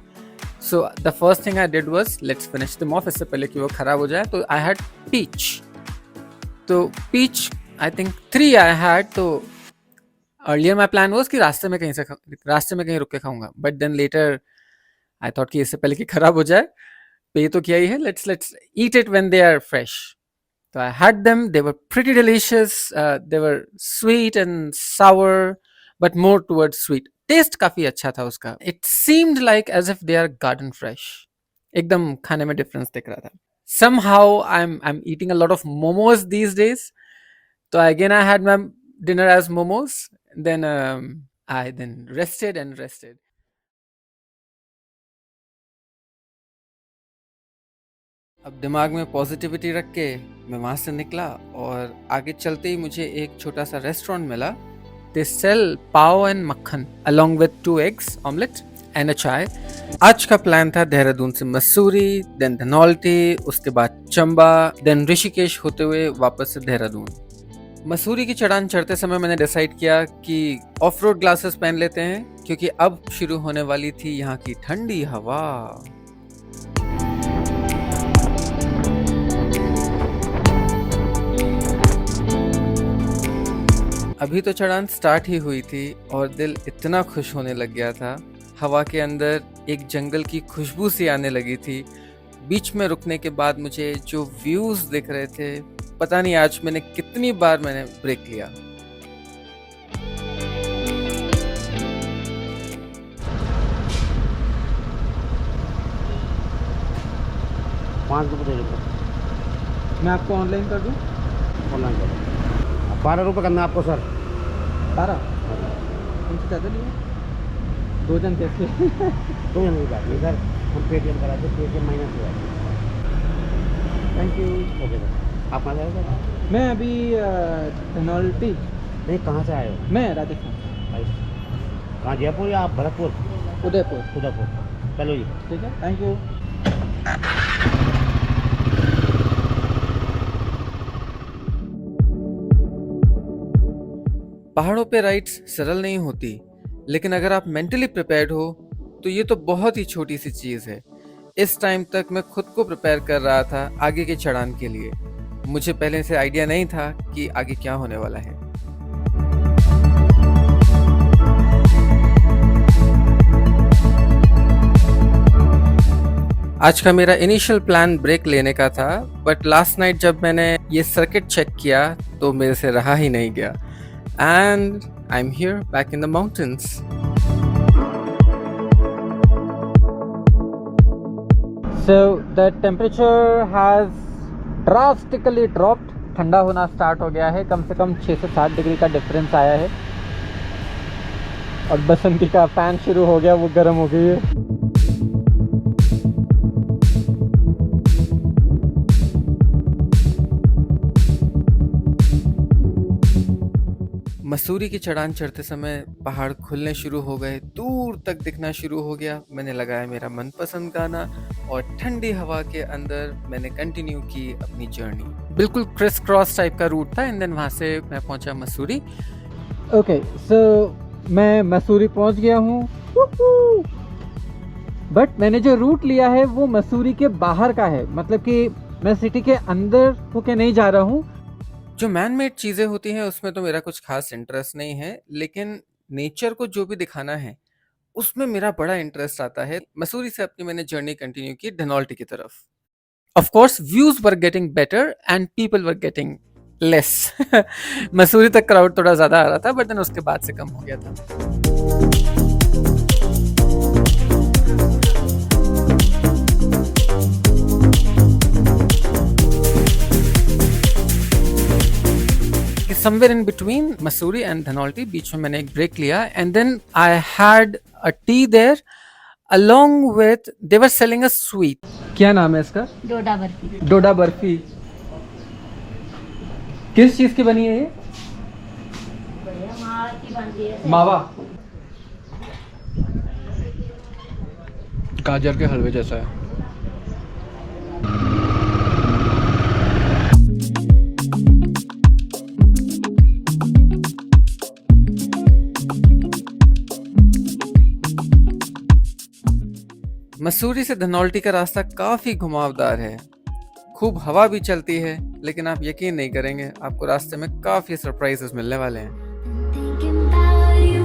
So the first thing I did was let's finish them of, इससे पहले कि वो खराब हो जाए. तो आई हैड पीच. तो peach I think 3 I had. तो earlier my plan was कि रास्ते में कहीं रुक के खाऊंगा. But then later I thought कि इससे पहले कि खराब हो जाए, पे तो किया ही है, let's eat it when they are fresh. So I had them. They were pretty delicious. They were sweet and sour, but more towards sweet. Taste काफी अच्छा था उसका. It seemed like as if they are garden fresh. एकदम खाने में difference दिख रहा था. Somehow I'm eating a lot of momos these days. So again I had my dinner as momos. Then I then rested. अब दिमाग में positivity रख के मैं वहाँ से निकला और आगे चलते ही मुझे एक छोटा सा रेस्टोरेंट मिला. They sell पाव एंड मक्खन along with 2 eggs omelette and a chai. आज का प्लान था देहरादून से मसूरी, then धनौल्टी, उसके बाद चंबा, then ऋषिकेश होते हुए वापस से देहरादून. मसूरी की चढ़ान चढ़ते समय मैंने डिसाइड किया कि ऑफ रोड ग्लासेस पहन लेते हैं क्योंकि अब शुरू होने वाली थी यहाँ की ठंडी हवा. अभी तो चढ़ान स्टार्ट ही हुई थी और दिल इतना खुश होने लग गया था. हवा के अंदर एक जंगल की खुशबू सी आने लगी थी. बीच में रुकने के बाद मुझे जो व्यूज दिख रहे थे, पता नहीं आज मैंने कितनी बार ब्रेक लिया. ₹5 मैं आपको ऑनलाइन कर दूँ. ऑनलाइन कर दो. ₹12 करना आपको सर. 12 हमसे ज़्यादा नहीं है. 2 जन कैसे? 2 जन की बात नहीं सर, हम पेटीएम कराते, पेटीएम माइनस हुआ. Thank you. Okay sir. आप कहाँ से आए सर? मैं अभी धनौल्टी. नहीं, कहाँ से आए हो? मैं राजस्थान. कहाँ, जयपुर या आप भरतपुर? उदयपुर. चलो जी, ठीक है. Thank you. पहाड़ों पे राइड्स सरल नहीं होती, लेकिन अगर आप मेंटली प्रिपेयर्ड हो तो ये तो बहुत ही छोटी सी चीज़ है. इस टाइम तक मैं खुद को प्रिपेयर कर रहा था आगे के चढ़ान के लिए. मुझे पहले से आइडिया नहीं था कि आगे क्या होने वाला है. आज का मेरा इनिशियल प्लान ब्रेक लेने का था, बट लास्ट नाइट जब मैंने ये सर्किट चेक किया तो मेरे से रहा ही नहीं गया. And I am hear back in the mountains. So the temperature has drastically dropped. ठंडा होना स्टार्ट हो गया है. कम से कम 6 से 7 डिग्री का डिफरेंस आया है. और बसंती का फैन शुरू हो गया, वो गर्म हो गई है. मसूरी की चढ़ान चढ़ते समय पहाड़ खुलने शुरू हो गए, दूर तक दिखना शुरू हो गया। मैंने लगाया मेरा मनपसंद गाना और ठंडी हवा के अंदर मैंने कंटिन्यू की अपनी जर्नी। बिल्कुल क्रिस क्रॉस टाइप का रूट था एंड देन वहाँ से मैं पहुँचा मसूरी। ओके, सो मैं मसूरी पहुंच गया हूँ, बट मैंने जो रूट लिया है वो मसूरी के बाहर का है, मतलब कि मैं सिटी के अंदर होके नहीं जा रहा हूँ। जो मैन मेड चीज़ें होती हैं उसमें तो मेरा कुछ खास इंटरेस्ट नहीं है, लेकिन नेचर को जो भी दिखाना है उसमें मेरा बड़ा इंटरेस्ट आता है। मसूरी से अपनी मैंने जर्नी कंटिन्यू की धनौल्टी की तरफ। Of course views were getting better and people were getting less. Mussoorie तक क्राउड थोड़ा ज़्यादा आ रहा था, बट देन उसके बाद से कम हो गया था। Somewhere in between Mussoorie and Dhanaulti बीच में मैंने एक ब्रेक लिया and then I had a tea there along with they were selling a sweet. क्या नाम है इसका? डोडा बर्फी। डोडा बर्फी। किस चीज की बनी है ये? मावा की बनती है। मावा। गाजर के हलवे जैसा है। मसूरी से धनौल्टी का रास्ता काफी घुमावदार है, खूब हवा भी चलती है, लेकिन आप यकीन नहीं करेंगे आपको रास्ते में काफी सरप्राइजेस मिलने वाले हैं। Thinking about you,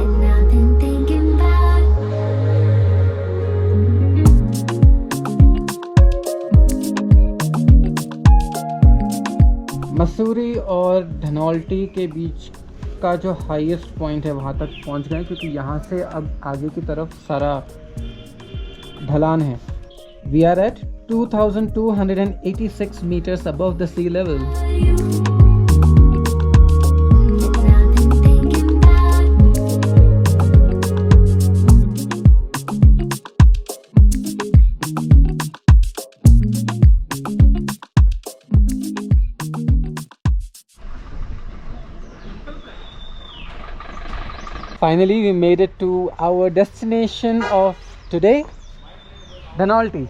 and I've been thinking about Mussoorie और धनौल्टी के बीच का जो हाईएस्ट पॉइंट है वहाँ तक पहुँच गए, क्योंकि यहाँ से अब आगे की तरफ सारा ढलान है। We are at 2286 meters above the sea level. you, and I've been thinking about Finally, we made it to our destination of today, Dhanolti.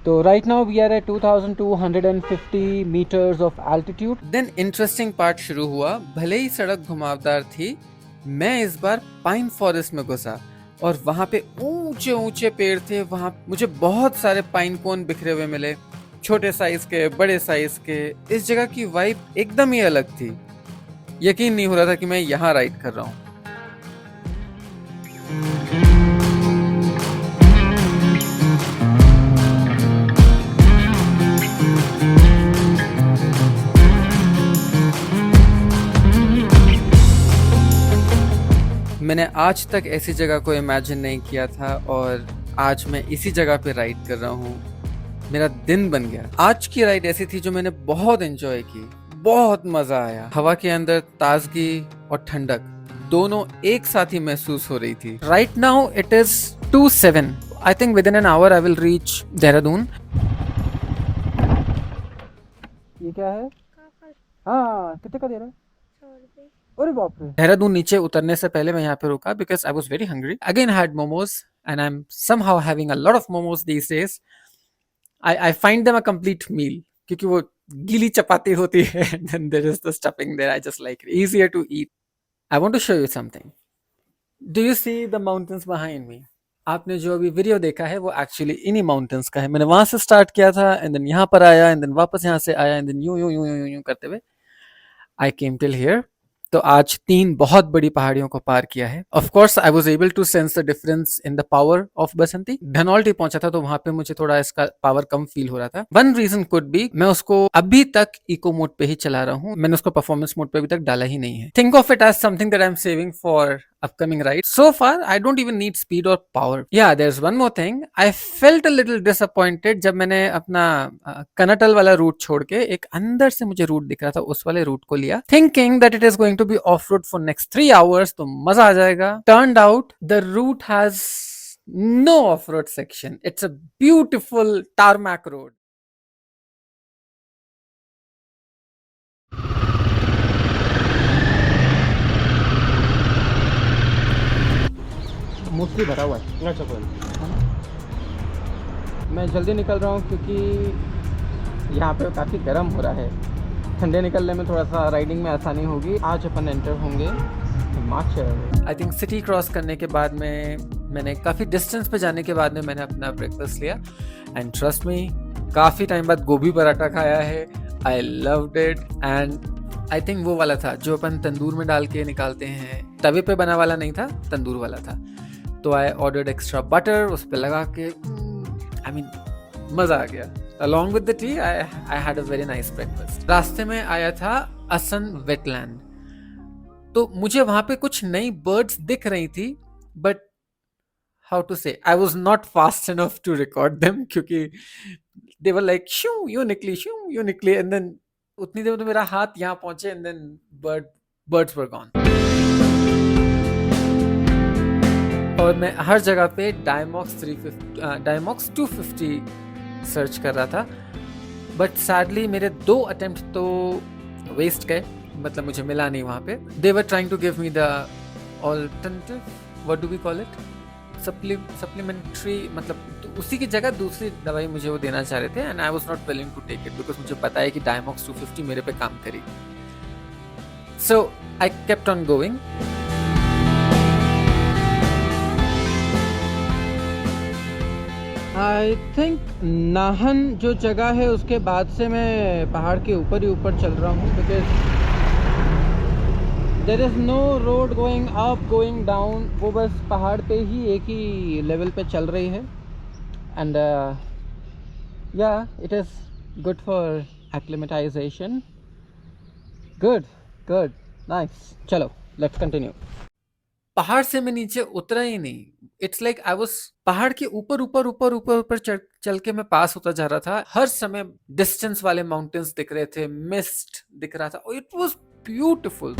So right now we are at 2250 meters of altitude. Then interesting part शुरू हुआ। भले ही सड़क घुमावदार थी, मैं इस बार pine forest में घुसा और वहाँ पे ऊंचे ऊंचे पेड़ थे। वहाँ मुझे बहुत सारे पाइन कोन बिखरे हुए मिले, छोटे साइज के, बड़े साइज के। इस जगह की वाइब एकदम ही अलग थी। यकीन नहीं हो रहा था कि मैं यहाँ राइड कर रहा हूँ। मैंने आज तक ऐसी जगह को इमेजिन नहीं किया था और आज मैं इसी जगह पे राइड कर रहा हूँ। मेरा दिन बन गया। आज की राइड ऐसी थी जो मैंने बहुत एंजॉय की, बहुत मजा आया। हवा के अंदर ताजगी और ठंडक दोनों एक साथ ही महसूस हो रही थी। Right now it is 2:07। I think with in an hour I will reach Dehradun. ये क्या है? हाँ, कितने का दे रहा है? अरे बाप रे। देहरादून नीचे उतरने से पहले मैं यहाँ पे रुका because I was very hungry. Again had momos and I am somehow having a lot of momos these days. I find them a complete meal क्योंकि वो गीली चपाती होती है then there is the stuffing there. I just like it. Easier to eat. I want to show you something. Do you see the mountains behind me? आपने जो अभी video देखा है वो एक्चुअली इन्हीं माउंटेन्स का है। मैंने वहां से स्टार्ट किया था एंड देन यहाँ पर आया एंड देन वापस यहाँ से आया एंड देन यूं यूं यूं यूं यूं करते हुए आई केम टिल हियर। तो आज 3 बहुत बड़ी पहाड़ियों को पार किया है। Of course I was able to sense the difference in the power of Basanti. Dhanaulti पहुंचा था तो वहां पे मुझे थोड़ा इसका पावर कम फील हो रहा था। वन रीजन कुड बी मैं उसको अभी तक इको मोड पे ही चला रहा हूँ, मैंने उसको परफॉर्मेंस मोड पे अभी तक डाला ही नहीं है। Think of it as something that I am saving for upcoming ride. So far, I don't even need speed or power. Yeah, there's one more thing. I felt a little disappointed जब मैंने अपना कनाटल वाला root छोड़ के एक अंदर से मुझे रूट दिख रहा था उस वाले रूट को लिया, thinking that it is going to be off road for next 3 hours तो मजा आ जाएगा। Turned out the route has no off road section. It's a beautiful tarmac road. Mostly भरा हुआ है। अच्छा कोई मैं जल्दी निकल रहा हूँ क्योंकि यहाँ पे काफ़ी गर्म हो रहा है। ठंडे निकलने में थोड़ा सा राइडिंग में आसानी होगी। आज अपन एंटर होंगे Himachal. I think city cross करने के बाद में मैंने काफ़ी डिस्टेंस पे जाने के बाद में मैंने अपना ब्रेकफास्ट लिया एंड ट्रस्ट मी काफ़ी टाइम बाद गोभी पराठा खाया है। I loved it and I think वो वाला था जो अपन तंदूर में डाल के निकालते हैं, तवे पे बना वाला नहीं था, तंदूर वाला था। तो आई ऑर्डर्ड एक्स्ट्रा बटर, उस पर लगा के आई मीन मज़ा आ गया। Along with the T I had a very nice breakfast. रास्ते में आया था असन वेटलैंड, तो मुझे वहाँ पे कुछ नई बर्ड्स दिख रही थी but how to say I was not fast enough to record them क्योंकि दे वर लाइक शू यूं निकली एंड देन उतनी देर में तो मेरा हाथ यहाँ पहुंचे and then birds were gone. और मैं हर जगह पे डायमॉक्स 250 सर्च कर रहा था बट सैडली मेरे 2 अटेम्प्ट तो वेस्ट गए, मतलब मुझे मिला नहीं वहाँ पे। They were trying to give me the alternative, what do we call it, supplementary, मतलब तो उसी की जगह दूसरी दवाई मुझे वो देना चाह रहे थे and I was not willing to take it because मुझे पता है कि डायमॉक्स 250 मेरे पे काम करेगी। So I kept on going. I think Nahan जो जगह है उसके बाद से मैं पहाड़ के ऊपर ही ऊपर चल रहा हूँ because there is no road going up going down, वो बस पहाड़ पे ही एक ही लेवल पे चल रही है एंड या it is good for acclimatisation. Good nice, चलो लेट्स कंटिन्यू। पहाड़ से मैं नीचे उतरा ही नहीं, इट्स लाइक आई वाज पहाड़ के ऊपर चल के मैं पास होता जा रहा था। हर समय डिस्टेंस वाले माउंटेन्स दिख रहे थे, मिस्ट दिख रहा था, इट वाज ब्यूटीफुल।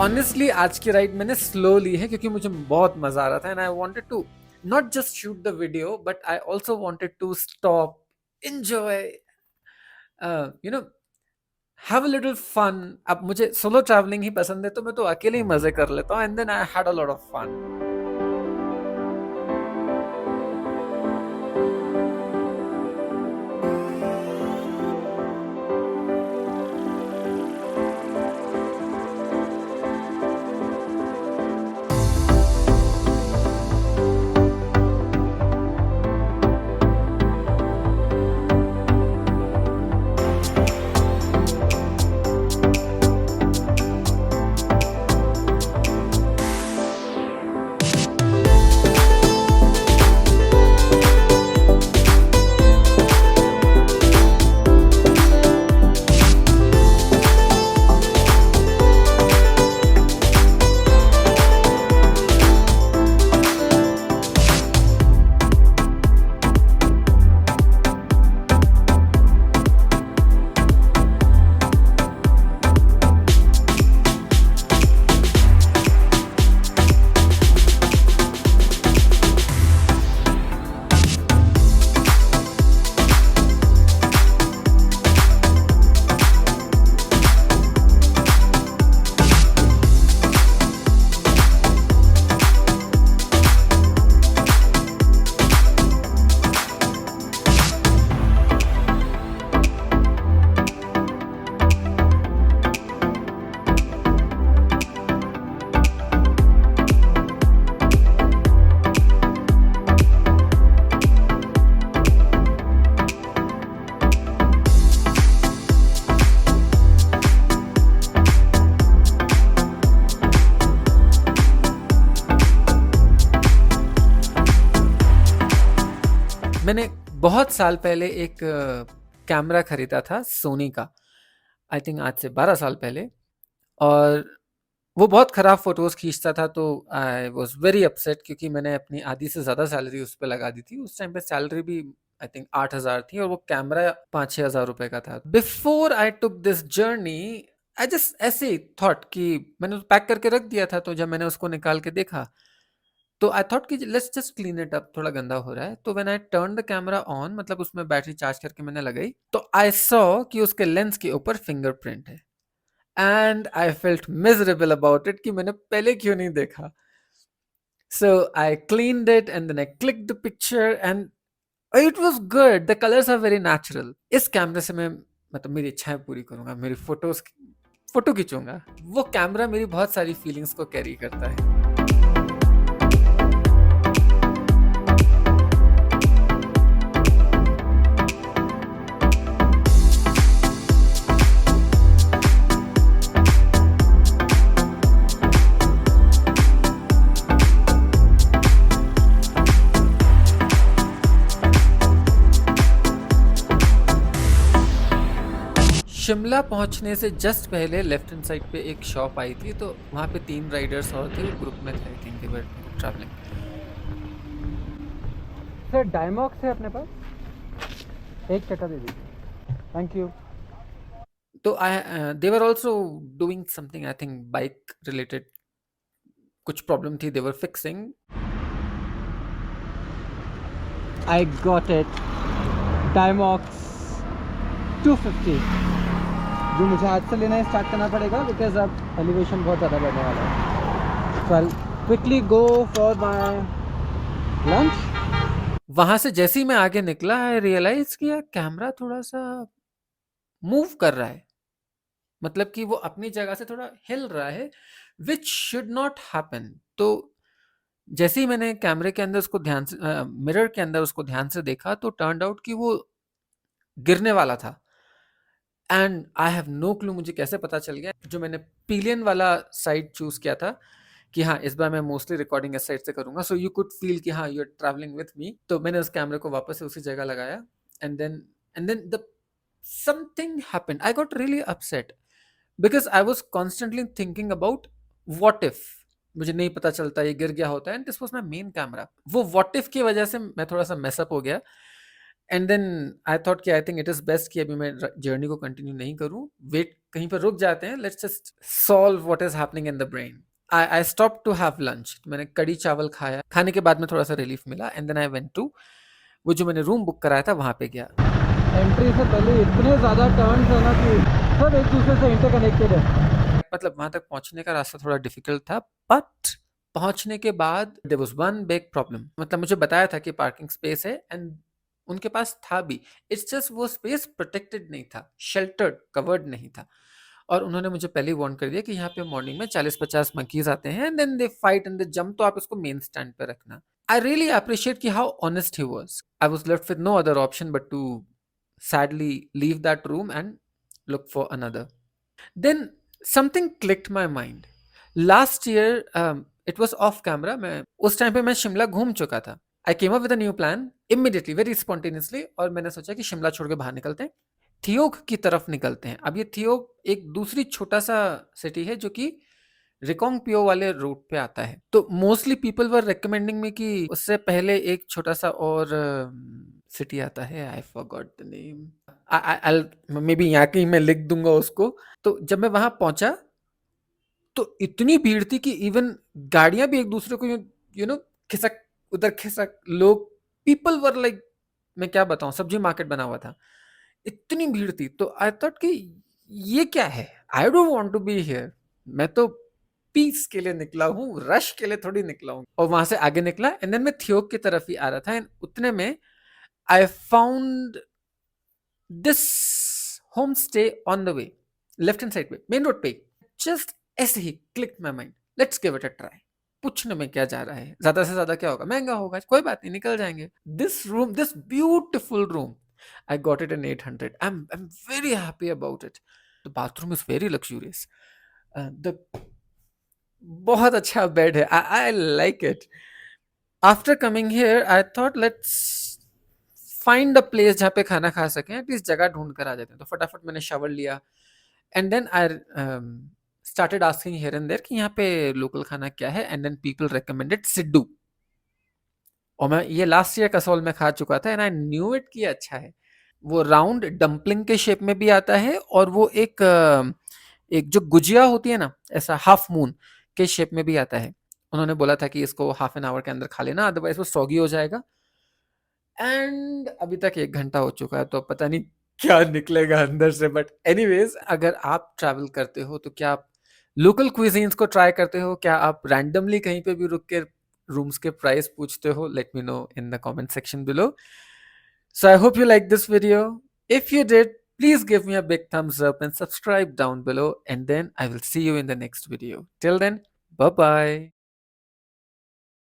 ऑनेस्टली आज की राइड मैंने स्लो ली है क्योंकि मुझे बहुत मजा आ रहा था and I wanted to not just shoot the video but I also wanted to stop, enjoy, you know, have a little fun. अब मुझे सोलो ट्रैवलिंग ही पसंद है तो मैं तो अकेले ही मजे कर लेता हूँ and then I had a lot of fun. मैंने बहुत साल पहले एक कैमरा खरीदा था सोनी का, आई थिंक आज से 12 साल पहले, और वो बहुत ख़राब फ़ोटोज़ खींचता था तो आई वाज़ वेरी अपसेट क्योंकि मैंने अपनी आधी से ज़्यादा सैलरी उस पे लगा दी थी। उस टाइम पे सैलरी भी आई थिंक 8,000 थी और वो कैमरा 5-6 हज़ार रुपए का था। Before I took this journey I just ऐसे ही थॉट कि मैंने पैक करके रख दिया था, तो जब मैंने उसको निकाल के देखा तो आई थॉट कि let's just clean it up, थोड़ा गंदा हो रहा है। तो when I turn the camera on, मतलब उसमें बैटरी चार्ज करके मैंने लगाई, तो आई सॉ कि उसके लेंस के ऊपर फिंगरप्रिंट है and I felt miserable about it कि मैंने पहले क्यों नहीं देखा. So I cleaned it and then I clicked the picture and it was good. The colors are very natural. इस कैमरे से मैं मतलब मेरी इच्छाएं पूरी करूंगा, मेरी फोटो खींचूंगा. वो कैमरा मेरी बहुत सारी फीलिंग्स को कैरी करता है. शिमला पहुंचने से जस्ट पहले लेफ्ट हैंड साइड पे एक शॉप आई थी, तो वहाँ पे 3 राइडर्स और थे, ग्रुप में थे, I think they were travelling. Sir Diamox है अपने पास, एक चटा दे दीजिए, थैंक यू. तो they were also doing something, I think bike related कुछ प्रॉब्लम थी, they were fixing. I got it, Diamox 250 जो मुझे आज से लेना स्टार्ट करना पड़ेगा बिकॉज अब एलिवेशन बहुत ज़्यादा बढ़ने वाला है. So I quickly go for my lunch. वहां से जैसे ही मैं आगे निकला, आई रियलाइज किया कैमरा थोड़ा सा मूव कर रहा है, मतलब कि वो अपनी जगह से थोड़ा हिल रहा है, विच शुड नॉट हैपन. तो जैसे ही मैंने कैमरे के अंदर उसको ध्यान से मिरर के अंदर उसको ध्यान से देखा, तो टर्न आउट कि वो गिरने वाला था. And I have no clue मुझे कैसे पता चल गया. जो मैंने पिलियन वाला साइड चूज किया था कि हाँ इस बार मैं मोस्टली रिकॉर्डिंग इस साइड से करूंगा, सो यू कुड फील कि हाँ you are travelling with me. तो मैंने उस कैमरे को वापस से उसी जगह लगाया and then the something happened. I got really upset because I was constantly thinking about what if मुझे नहीं पता चलता ये गिर गया होता है, and this was my main camera. वो व्हाट इफ की वजह से मैं थोड़ा सा मेसअप हो गया. एंड देन आई थॉट कि आई थिंक इट इज बेस्ट कि अभी मैं जर्नी को कंटिन्यू नहीं करूं, वेट कहीं पर रुक जाते हैं, let's just solve what is happening in the brain. I stop to have lunch. मैंने कड़ी चावल खाया, खाने के बाद में थोड़ा सा रिलीफ मिला, and then I went to वो जो मैंने रूम बुक कराया था वहां पे गया. एंट्री से पहले इतने ज़्यादा टर्न्स है ना कि सब एक दूसरे से इंटरकनेक्टेड है. मतलब वहां तक पहुंचने का रास्ता थोड़ा डिफिकल्ट था, बट पहुंचने के बाद there was one big problem. मतलब मुझे बताया था कि पार्किंग स्पेस है, एंड उनके पास था भी. इट्स जस्ट वो स्पेस प्रोटेक्टेड नहीं था, शेल्टर्ड, कवर्ड नहीं था. और उन्होंने मुझे पहले ही वार्न कर दिया कि यहाँ पे मॉर्निंग में 40-50 मंकीज आते हैं, and then they fight and they jump, तो आप इसको मेन स्टैंड पे रखना. आई रियली अप्रिशिएट कि how honest he was. I was left with no other option but to sadly leave that room and look for another. Then something clicked my mind. Last year, it was off camera. मैं उस time पे मैं शिमला घूम चुका था. I came up with a new plan immediately, very spontaneously, और मैंने सोचा कि शिमला छोड़ के बाहर निकलते हैं, थियोग की तरफ निकलते हैं. अब ये थियोग एक दूसरी छोटा सा सिटी है जो कि रिकोंग पियो वाले रूट पे आता है. तो मोस्टली पीपल वर रिकमेंडिंग में कि उससे पहले एक छोटा सा और सिटी आता है, I forgot the name, I may be यहाँ कहीं मैं लिख दूंगा उसको. तो जब मैं वहां पहुंचा तो इतनी भीड़ थी कि इवन गाड़ियां भी एक दूसरे को यू नो खिसक उधर खिसक, लोग, पीपल वर लाइक, मैं क्या बताऊं, सब्जी मार्केट बना हुआ था, इतनी भीड़ थी. तो आई थॉट कि ये क्या है, I don't want to be here. मैं तो पीस के लिए निकला हूँ, रश के लिए थोड़ी निकला हूँ. और वहां से आगे निकला, एंड देन मैं थियोग की तरफ ही आ रहा था, एंड उतने में I found this home stay on the way, left hand side पे, मेन रोड पे. जस्ट ऐसे ही click my mind, let's give it a try. पूछने में क्या जा रहा है, ज्यादा से ज्यादा क्या होगा, महंगा होगा, कोई बात नहीं, निकल जाएंगे. This room, this beautiful room, I got it in 800. I'm very happy about it. The bathroom is very luxurious. The बहुत अच्छा बेड है. I like it. After coming here, I thought let's find a place जहाँ पे खाना खा सकें. At least जगह ढूंढ कर आ जाते हैं. तो फटाफट मैंने शावर लिया, and then I started asking here and there कि यहाँ पे लोकल खाना क्या है, and then people recommended siddu. और मैं ये लास्ट ईयर कसौल में खा चुका था, and I knew it कि अच्छा है. वो राउंड डंपलिंग के शेप में भी आता है, और वो एक जो गुजिया होती है ना, ऐसा हाफ मून के शेप में भी आता है. उन्होंने बोला था कि इसको हाफ एन आवर के अंदर खा लेना, अदरवाइज वो सॉगी हो जाएगा. एंड अभी तक 1 घंटा हो चुका है, तो पता नहीं क्या निकलेगा अंदर से। बट एनीवेज, अगर आप ट्रैवल करते हो तो क्या आप लोकल क्विजीन्स को ट्राई करते हो? क्या आप रैंडमली कहीं पे भी रुक के रूम्स के प्राइस पूछते हो? Let me know in the comment section below. So I hope you liked this video. If you did, please give me a big thumbs up and subscribe down below, and then I will see you in the next video. Till then, bye bye.